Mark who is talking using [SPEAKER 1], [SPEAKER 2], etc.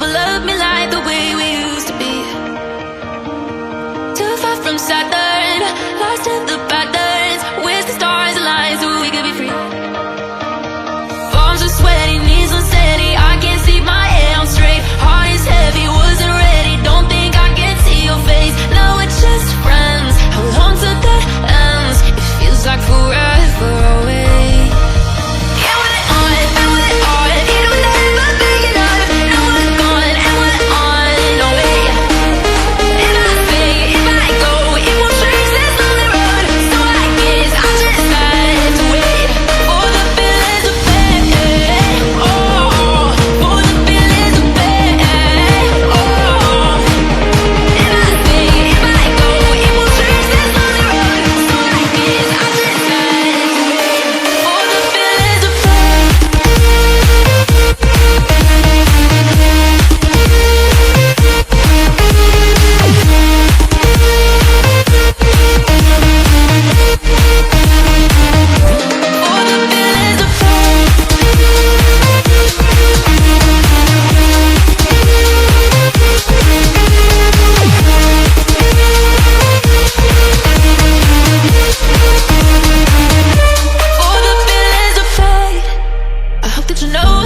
[SPEAKER 1] never loved me like the way we used to be. Too far from Saturn, lost in the patterns. Wish the stars aligned so we could be free. Palms are sweaty, knees unsteady, I can't see my head on straight. Heart is heavy, wasn't ready, don't think I can see your face. Now we're just friends, hold on to the ends. It feels like forever away. That you know